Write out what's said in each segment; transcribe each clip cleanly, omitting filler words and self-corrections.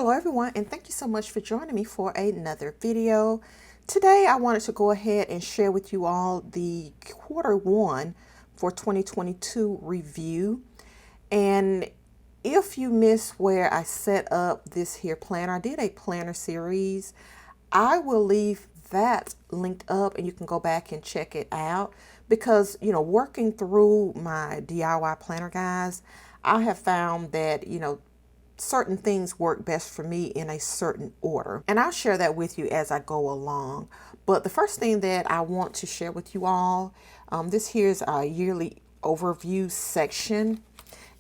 Hello everyone, and thank you so much for joining me for another video. Today I wanted to go ahead and share with you all the Q1 for 2022 review. And if you missed where I set up this here planner, I did a planner series. I will leave that linked up and you can go back and check it out because, working through my DIY planner, guys, I have found that, certain things work best for me in a certain order. And I'll share that with you as I go along. But the first thing that I want to share with you all, this here's a yearly overview section.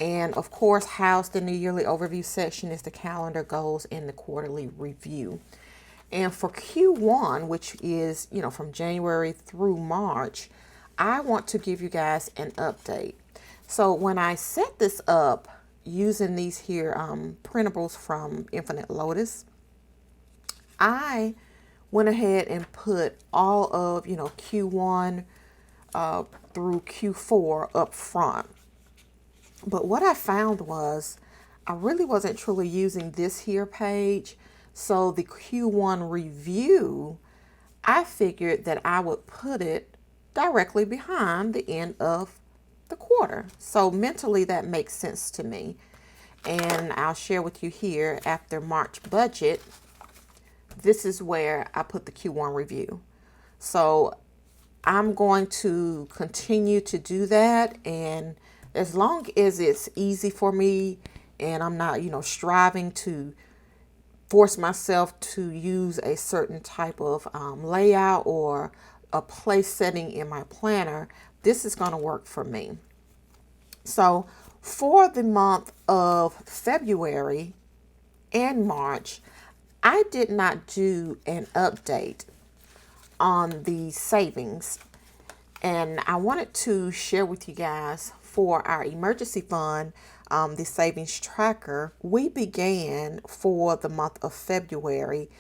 And of course, housed in the yearly overview section is the calendar, goals, and the quarterly review. And for Q1, which is, from January through March, I want to give you guys an update. So when I set this up, using these here printables from Infinite Lotus, I went ahead and put all of Q1 through Q4 up front. But what I found was I really wasn't truly using this here page. So the Q1 review, I figured that I would put it directly behind the end of the quarter. So mentally that makes sense to me. And I'll share with you here after March budget, this is where I put the Q1 review. So I'm going to continue to do that, and as long as it's easy for me and I'm not striving to force myself to use a certain type of layout or a place setting in my planner, this is going to work for me. So for the month of February and March, I did not do an update on the savings. And I wanted to share with you guys for our emergency fund, the savings tracker. We began for the month of February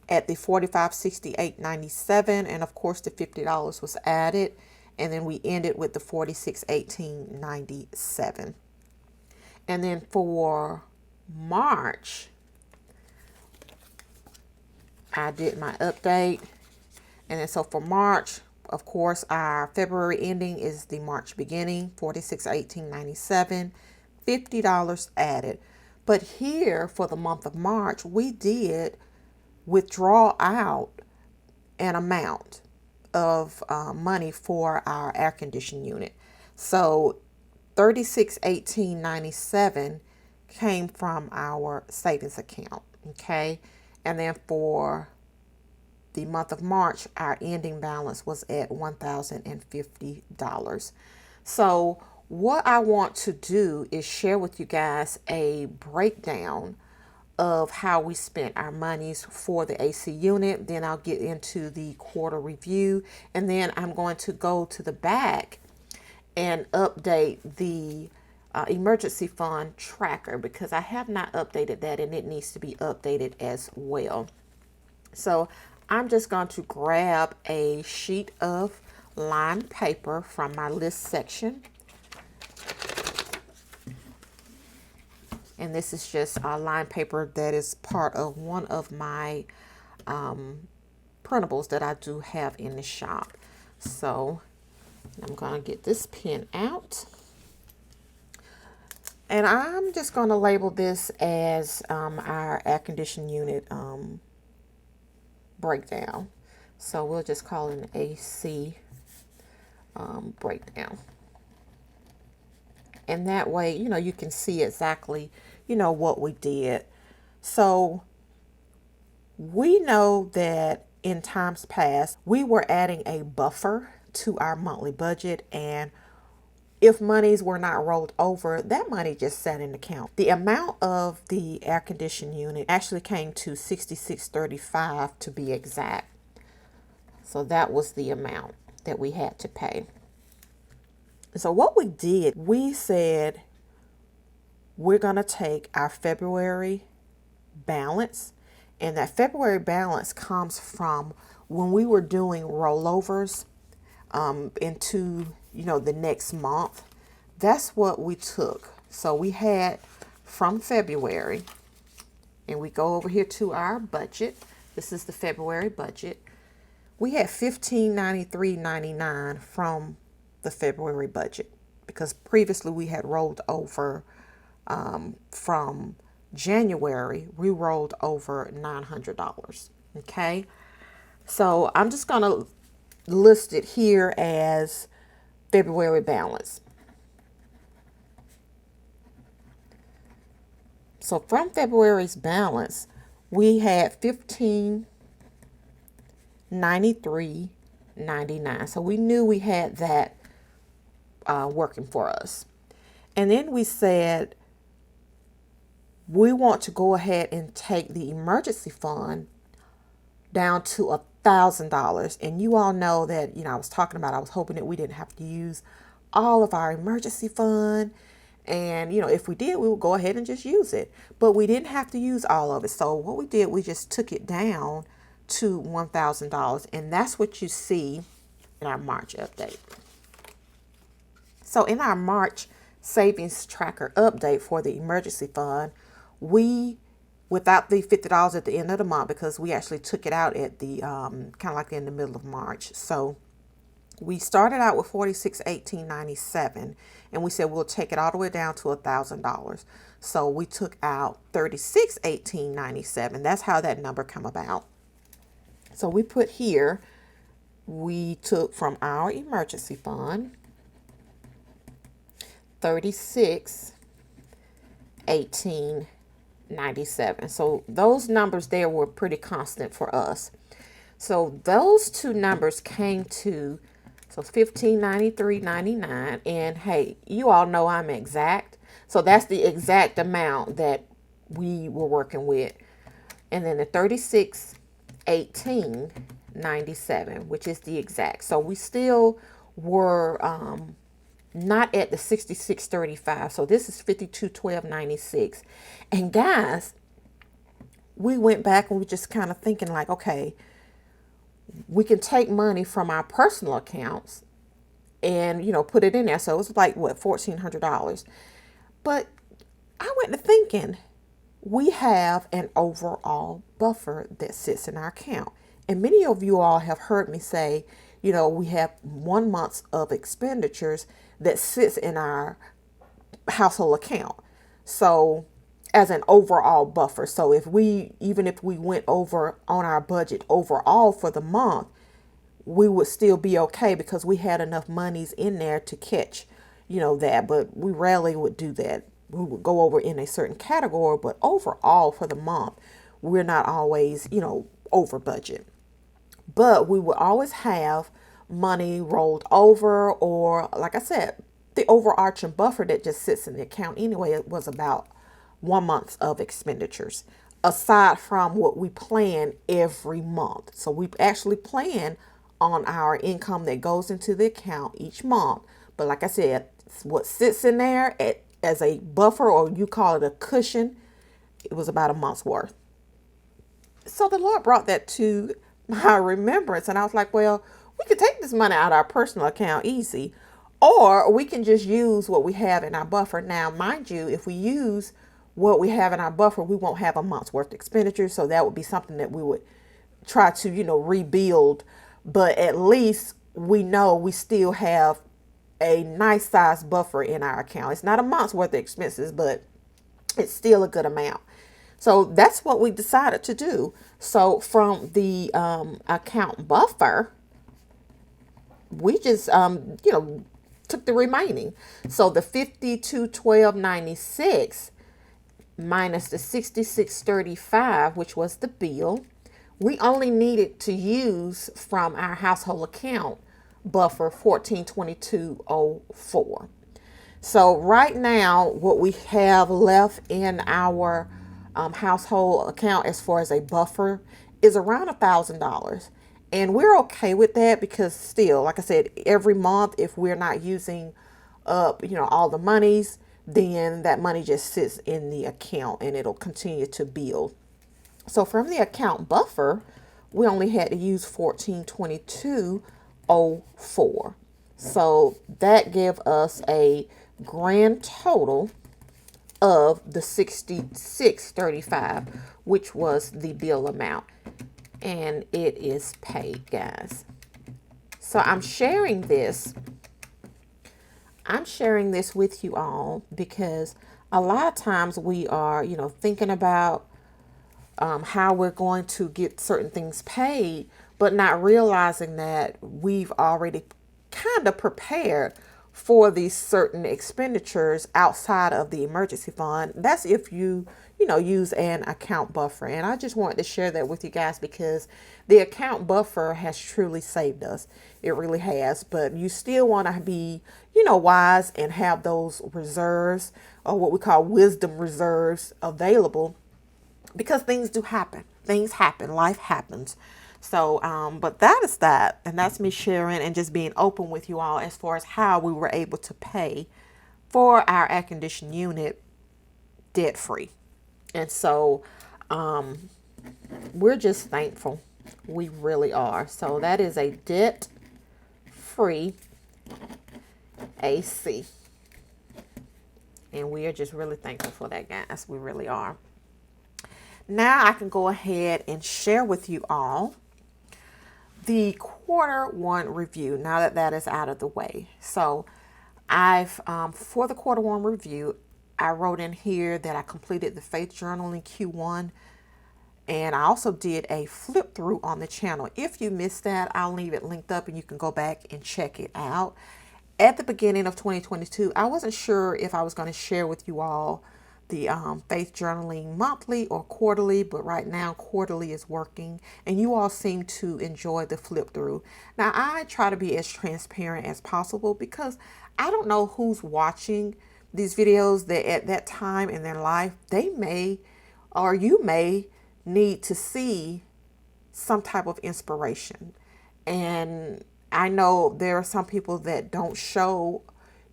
at the $45.68.97, and of course the $50 was added, and then we ended with the $46.18.97. And then for March, I did my update, and then so for March, of course, our February ending is the March beginning, $46.18.97, $50 added. But here for the month of March, we did withdraw out an amount of money for our air conditioning unit. So $36.18.97 came from our savings account. Okay. And then for the month of March, our ending balance was at $1,050. So what I want to do is share with you guys a breakdown of how we spent our monies for the AC unit. Then I'll get into the quarter review, and then I'm going to go to the back and update the emergency fund tracker, because I have not updated that and it needs to be updated as well. So I'm just going to grab a sheet of lined paper from my list section. And this is just a lined paper that is part of one of my printables that I do have in the shop. So I'm going to get this pen out. And I'm just going to label this as our air conditioning unit breakdown. So we'll just call it an AC breakdown. And that way, you can see exactly, what we did. So we know that in times past, we were adding a buffer to our monthly budget, and if monies were not rolled over, that money just sat in the account. The amount of the air conditioning unit actually came to $66.35 to be exact. So that was the amount that we had to pay. So what we did, we said we're going to take our February balance, and that February balance comes from when we were doing rollovers into the next month. That's what we took. So we had from February and we go over here to our budget. This is the February budget. We had $1593.99 from the February budget because previously we had rolled over from January. We rolled over $900. Okay, so I'm just gonna list it here as February balance. So from February's balance, we had $1593.99. So we knew we had that working for us. And then we said we want to go ahead and take the emergency fund down to $1,000. And you all know that, I was talking about, I was hoping that we didn't have to use all of our emergency fund. And, if we did, we would go ahead and just use it. But we didn't have to use all of it. So what we did, we just took it down to $1,000. And that's what you see in our March update. So in our March savings tracker update for the emergency fund, we, without the $50 at the end of the month, because we actually took it out at the kind of like in the middle of March. So we started out with $46,1897, and we said we'll take it all the way down to $1,000. So we took out $36,1897. That's how that number come about. So we put here, we took from our emergency fund $36,1897. So those numbers there were pretty constant for us. So those two numbers came to $1593.99, and hey, you all know I'm exact. So that's the exact amount that we were working with. And then the $36,1897, which is the exact. So we still were not at the $66.35. So this is $52.12.96. And guys, we went back and we just kind of thinking like, okay, we can take money from our personal accounts and, put it in there. So it was like, what, $1,400. But I went to thinking, we have an overall buffer that sits in our account. And many of you all have heard me say, we have 1 month of expenditures that sits in our household account. So as an overall buffer. So even if we went over on our budget overall for the month, we would still be okay because we had enough monies in there to catch, that. But we rarely would do that. We would go over in a certain category, but overall for the month, we're not always, over budget. But we would always have money rolled over, or like I said, the overarching buffer that just sits in the account anyway, it was about 1 month of expenditures, aside from what we plan every month. So we actually plan on our income that goes into the account each month. But like I said, what sits in there as a buffer, or you call it a cushion, it was about a month's worth. So the Lord brought that to my remembrance, and I was like, well, we could take this money out of our personal account easy, or we can just use what we have in our buffer. Now, mind you, if we use what we have in our buffer, we won't have a month's worth of expenditures. So that would be something that we would try to, rebuild. But at least we know we still have a nice size buffer in our account. It's not a month's worth of expenses, but it's still a good amount. So that's what we decided to do. So from the account buffer, we just, took the remaining. So the $52.12.96 minus the $66.35, which was the bill, we only needed to use from our household account buffer $1422.04. So right now, what we have left in our household account as far as a buffer is around $1,000. And we're okay with that because still, like I said, every month, if we're not using up, all the monies, then that money just sits in the account and it'll continue to build. So from the account buffer, we only had to use $1422.04. So that gave us a grand total of the $66.35, which was the bill amount. And it is paid, guys. So I'm sharing this with you all because a lot of times we are, thinking about how we're going to get certain things paid, but not realizing that we've already kind of prepared for these certain expenditures outside of the emergency fund. That's if you, use an account buffer. And I just wanted to share that with you guys because the account buffer has truly saved us. It really has. But you still want to be, wise and have those reserves, or what we call wisdom reserves, available, because things do happen. Things happen. Life happens. So, but that is that. And that's me sharing and just being open with you all as far as how we were able to pay for our air conditioned unit debt free. And so, we're just thankful. We really are. So that is a debt free AC. And we are just really thankful for that, guys. We really are. Now I can go ahead and share with you all the quarter one review, now that that is out of the way. So I've, for the quarter one review, I wrote in here that I completed the faith journal in Q1. And I also did a flip through on the channel. If you missed that, I'll leave it linked up and you can go back and check it out. At the beginning of 2022, I wasn't sure if I was going to share with you all the faith journaling monthly or quarterly, but right now quarterly is working and you all seem to enjoy the flip through. Now I try to be as transparent as possible because I don't know who's watching these videos that at that time in their life, they may, or you may need to see some type of inspiration. And I know there are some people that don't show,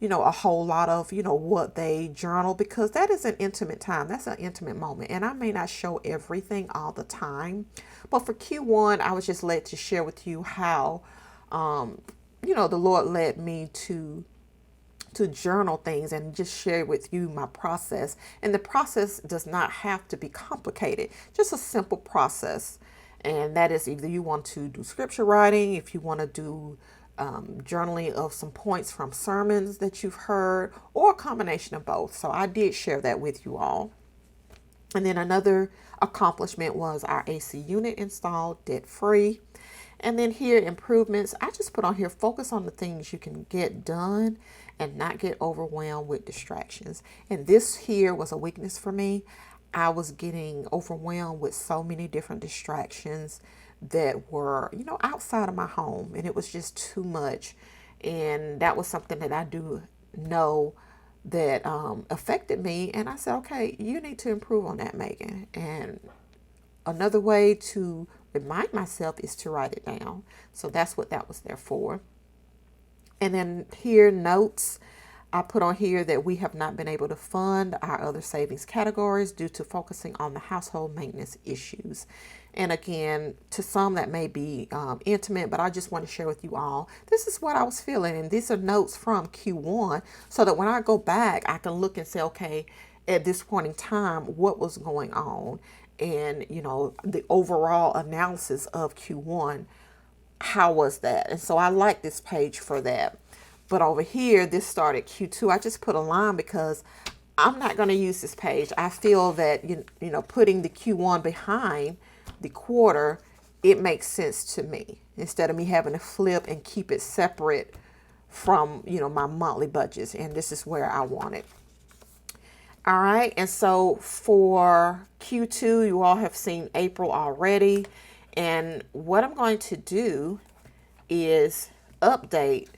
a whole lot of, what they journal, because that is an intimate time. That's an intimate moment. And I may not show everything all the time. But for Q1, I was just led to share with you how, the Lord led me to journal things and just share with you my process. And the process does not have to be complicated, just a simple process. And that is either you want to do scripture writing, if you want to do journaling of some points from sermons that you've heard, or a combination of both. So I did share that with you all. And then another accomplishment was our AC unit installed debt free. And then here, improvements, I just put on here, focus on the things you can get done and not get overwhelmed with distractions. And this here was a weakness for me. I was getting overwhelmed with so many different distractions that were, outside of my home, and it was just too much. And that was something that I do know that affected me. And I said, okay, you need to improve on that, Meagan. And another way to remind myself is to write it down. So that's what that was there for. And then here, notes. I put on here that we have not been able to fund our other savings categories due to focusing on the household maintenance issues. And again, to some that may be intimate, but I just want to share with you all, this is what I was feeling. And these are notes from Q1 so that when I go back, I can look and say, okay, at this point in time, what was going on? And, the overall analysis of Q1, how was that? And so I like this page for that. But over here, this started Q2. I just put a line because I'm not going to use this page. I feel that, putting the Q1 behind the quarter, it makes sense to me instead of me having to flip and keep it separate from, my monthly budgets. And this is where I want it. All right. And so for Q2, you all have seen April already. And what I'm going to do is update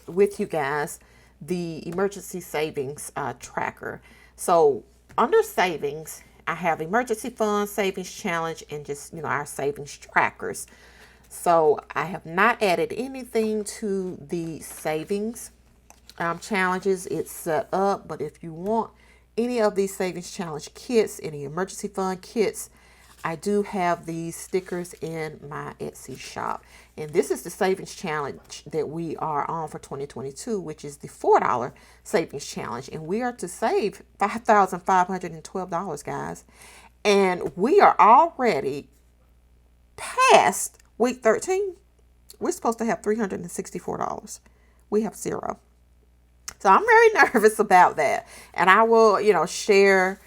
with you guys the emergency savings tracker. So under savings, I have emergency fund, savings challenge, and just, our savings trackers. So I have not added anything to the savings challenges. It's set up, but if you want any of these savings challenge kits, any emergency fund kits, I do have these stickers in my Etsy shop. And this is the savings challenge that we are on for 2022, which is the $4 savings challenge. And we are to save $5,512, guys. And we are already past week 13. We're supposed to have $364. We have zero. So I'm very nervous about that. And I will, share,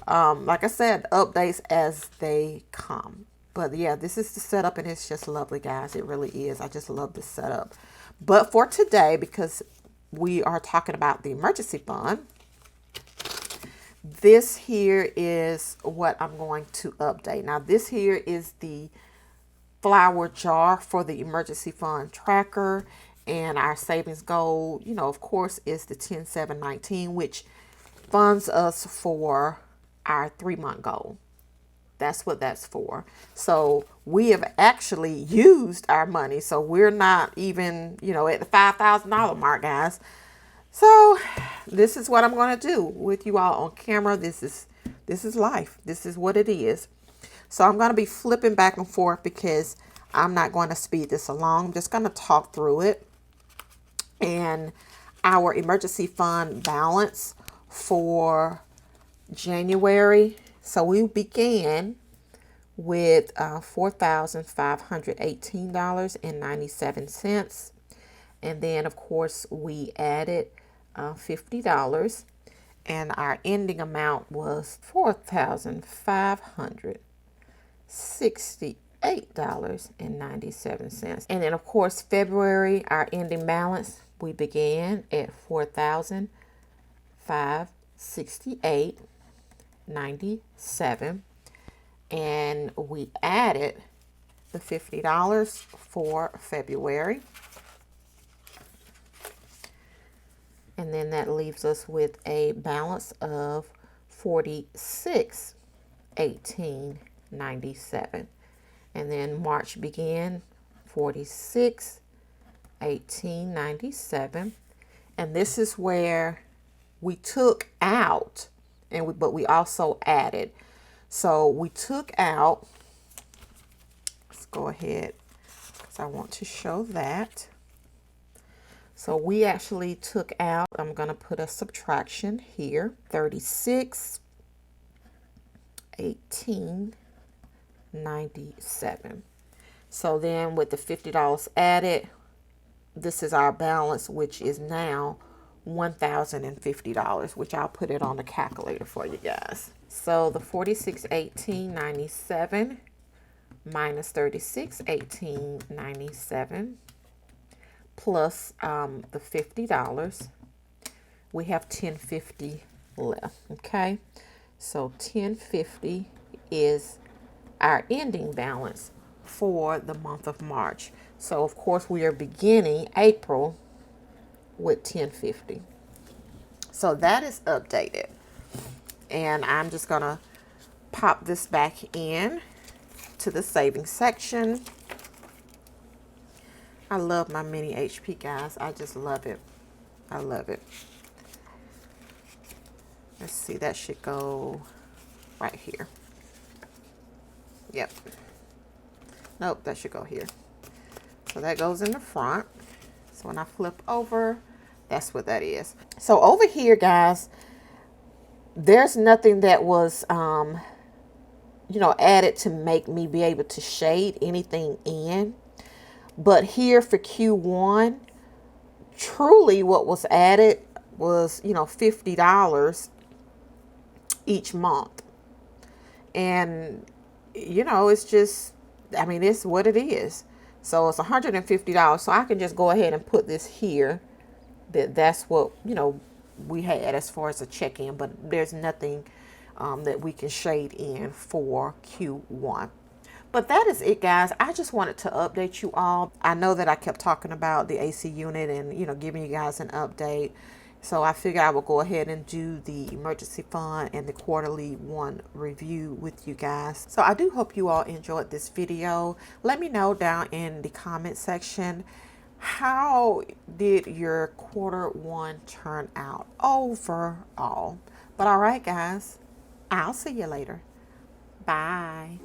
like I said, updates as they come. But yeah, this is the setup and it's just lovely, guys. It really is. I just love this setup. But for today, because we are talking about the emergency fund, this here is what I'm going to update. Now, this here is the flour jar for the emergency fund tracker. And our savings goal, of course, is the 10-7-19, which funds us for our 3-month goal. That's what that's for. So we have actually used our money. So we're not even, at the $5,000 mark, guys. So this is what I'm going to do with you all on camera. This is life. This is what it is. So I'm going to be flipping back and forth because I'm not going to speed this along. I'm just going to talk through it. And our emergency fund balance for January. So we began with $4,518.97. And then, of course, we added $50. And our ending amount was $4,568.97. And then, of course, February, our ending balance, we began at $4,568.97, and we added the $50 for February. And then that leaves us with a balance of $46.18.97. And then March began $46.18.97. And this is where we took out, but we also added. So we took out, let's go ahead, because I want to show that. So we actually took out, I'm going to put a subtraction here, $36.18.97. So then with the $50 added, this is our balance, which is now $1,050, which I'll put it on the calculator for you guys. So the $46.18.97 minus $36.18.97 plus the $50, we have $10.50 left. Okay, so $10.50 is our ending balance for the month of March. So of course we are beginning April with $10.50. So that is updated. And I'm just gonna pop this back in to the savings section. I love my mini HP, guys. I just love it. I love it. Let's see, that should go right here. Yep. Nope, that should go here. So that goes in the front. So when I flip over, that's what that is. So over here, guys, there's nothing that was, added to make me be able to shade anything in. But here for Q1, truly what was added was, $50 each month. And, it's just, it's what it is. So it's $150. So I can just go ahead and put this here. That's what, we had as far as a check-in. But there's nothing that we can shade in for Q1. But that is it, guys. I just wanted to update you all. I know that I kept talking about the AC unit and, giving you guys an update. So I figured I would go ahead and do the emergency fund and the quarterly one review with you guys. So I do hope you all enjoyed this video. Let me know down in the comment section, how did your Q1 turn out overall? But all right, guys, I'll see you later. Bye.